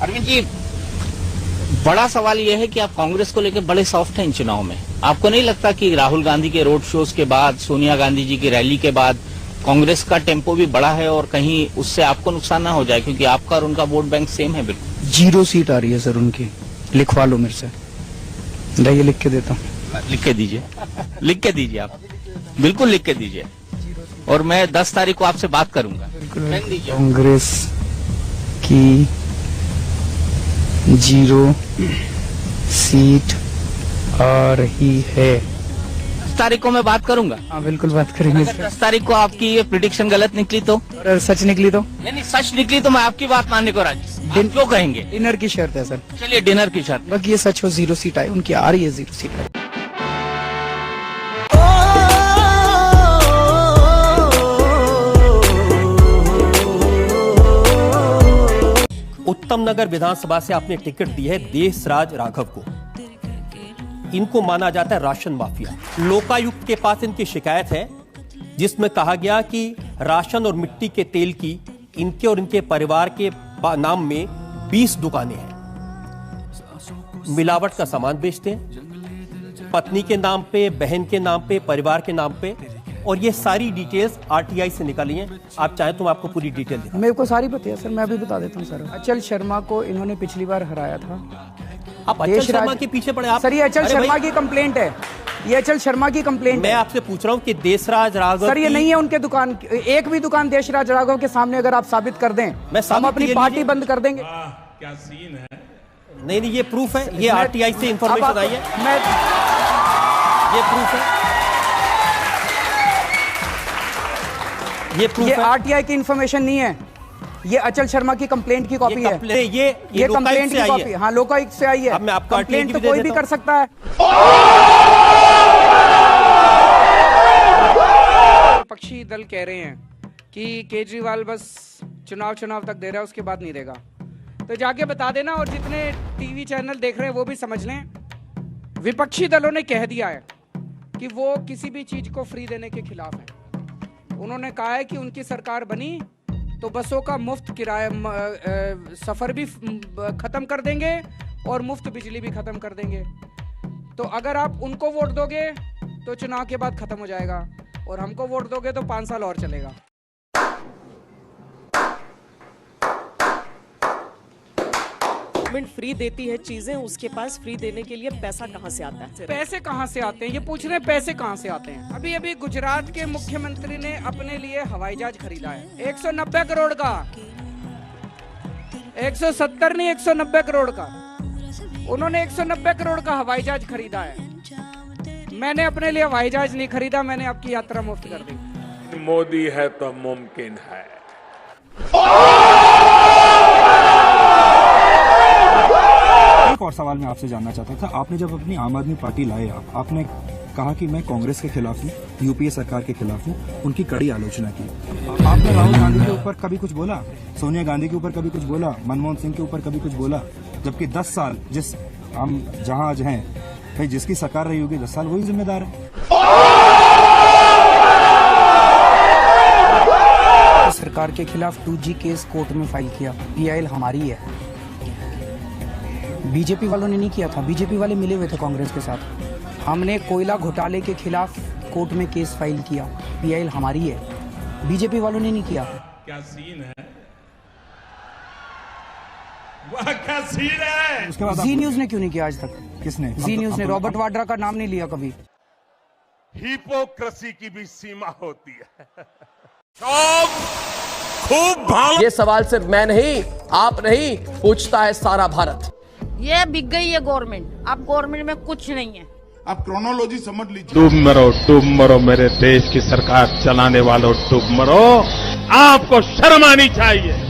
अरविंद जी, बड़ा सवाल यह है कि आप कांग्रेस को लेकर बड़े सॉफ्ट हैं इन चुनाव में। आपको नहीं लगता कि राहुल गांधी के रोड शोज के बाद, सोनिया गांधी जी की रैली के बाद कांग्रेस का टेम्पो भी बड़ा है और कहीं उससे आपको नुकसान ना हो जाए, क्योंकि आपका और उनका वोट बैंक सेम है? बिल्कुल 0 सीट आ रही है सर उनकी, लिखवा लो मेरे से। ये लिख के देता हूँ। लिख के दीजिए, लिख के दीजिए, आप बिल्कुल लिख के दीजिए, और मैं 10 तारीख को आपसे बात करूंगा। कांग्रेस की 0 सीट आ रही है। 10 तारीख को मैं बात करूंगा। हाँ बिल्कुल बात करेंगे। 10 तारीख को आपकी ये प्रिडिक्शन गलत निकली तो? अगर सच निकली तो? नहीं, सच निकली तो मैं आपकी बात मानने को राजी। आप क्यों कहेंगे? डिनर की शर्त है सर। चलिए डिनर की शर्त। बाकी ये सच हो 0 सीट आए, उनकी आ रही है 0 सीट आए। उत्तम नगर विधानसभा से आपने टिकट दी है देशराज राघव को। इनको माना जाता है राशन माफिया। लोकायुक्त के पास इनकी शिकायत है जिसमें कहा गया कि राशन और मिट्टी के तेल की इनके और इनके परिवार के नाम में 20 दुकानें हैं। मिलावट का सामान बेचते हैं, पत्नी के नाम पे, बहन के नाम पे, परिवार के नाम पे, और ये सारी डिटेल्स आरटीआई से निकाली हैं। आप चाहें तो मैं आपको पूरी डिटेल दिखाऊं। मेरे को सारी पता है सर, मैं अभी बता देता हूँ सर। अचल शर्मा को इन्होंने पिछली बार हराया था। आप अचल शर्मा के पीछे पड़े आप? सर ये अचल शर्मा की कंप्लेंट है, ये अचल शर्मा की कंप्लेंट है। मैं आपसे पूछ रहा हूँ कि देशराज राघव सर ये नहीं है उनके दुकान, एक भी दुकान देशराज राघव के सामने अगर आप साबित कर दें, हम अपनी पार्टी बंद कर देंगे। क्या सीन है? नहीं, ये प्रूफ है, ये आरटीआई से इंफॉर्मेशन आई है, ये प्रूफ है, ये प्रूफ है। आरटीआई की इंफॉर्मेशन नहीं है, ये अचल शर्मा की कंप्लेंट की कॉपी है। ये कंप्लेंट की कॉपी, हाँ लोकायुक्त से आई है। अब मैं आपको कंप्लेंट तो कोई भी कर सकता है। विपक्षी दल कह रहे हैं कि केजरीवाल बस चुनाव तक दे रहा है, उसके बाद नहीं देगा। तो जाके बता देना, और जितने टीवी चैनल देख रहे हैं वो भी समझ लें, विपक्षी दलों ने कह दिया है कि वो किसी भी चीज को फ्री देने के खिलाफ है। उन्होंने कहा है कि उनकी सरकार बनी तो बसों का मुफ्त किराया, सफर भी खत्म कर देंगे और मुफ्त बिजली भी खत्म कर देंगे। तो अगर आप उनको वोट दोगे तो चुनाव के बाद खत्म हो जाएगा, और हमको वोट दोगे तो 5 साल और चलेगा। गवर्नमेंट फ्री देती है चीजें, उसके पास फ्री देने के लिए पैसा कहां से आता है? पैसे कहां से आते हैं ये पूछ रहे हैं, पैसे कहां से आते हैं? अभी अभी गुजरात के मुख्यमंत्री ने अपने लिए हवाई जहाज खरीदा है 190 करोड़ का, 170 नहीं 190 करोड़ का। उन्होंने 190 करोड़ का हवाई जहाज खरीदा है। मैंने अपने लिए हवाई जहाज नहीं खरीदा, मैंने आपकी यात्रा मुफ्त कर दी। मोदी है तो मुमकिन है। एक और सवाल मैं आपसे जानना चाहता था, आपने जब अपनी आम आदमी पार्टी लाए, आपने कहा कि मैं कांग्रेस के खिलाफ हूँ, यूपीए सरकार के खिलाफ हूँ, उनकी कड़ी आलोचना की। आपने राहुल गांधी के ऊपर कभी कुछ बोला? सोनिया गांधी के ऊपर कभी कुछ बोला? मनमोहन सिंह के ऊपर कभी कुछ बोला? जबकि 10 साल जिस हम जहाँ आज हैं, भाई जिसकी सरकार रही होगी 10 साल वही जिम्मेदार है। सरकार के खिलाफ 2G केस कोर्ट में फाइल किया, PIL हमारी है, बीजेपी वालों ने नहीं किया था। बीजेपी वाले मिले हुए थे कांग्रेस के साथ। हमने कोयला घोटाले के खिलाफ कोर्ट में केस फाइल किया, PIL हमारी है, बीजेपी वालों ने नहीं किया। क्या सीन है? वह क्या सीन है? उसके बाद जी न्यूज ने क्यों नहीं किया आज तक? किसने? जी न्यूज ने रॉबर्ट वाड्रा का नाम नहीं लिया कभी। हिपोक्रेसी की भी सीमा होती है। खूब भाव। ये सवाल सिर्फ मैं नहीं, आप नहीं, पूछता है सारा भारत। ये बिक गई है गवर्नमेंट, अब गवर्नमेंट में कुछ नहीं है। आप क्रोनोलॉजी समझ लीजिए। डूब मरो मेरे देश की सरकार चलाने वालों, डूब मरो। आपको शर्म आनी चाहिए।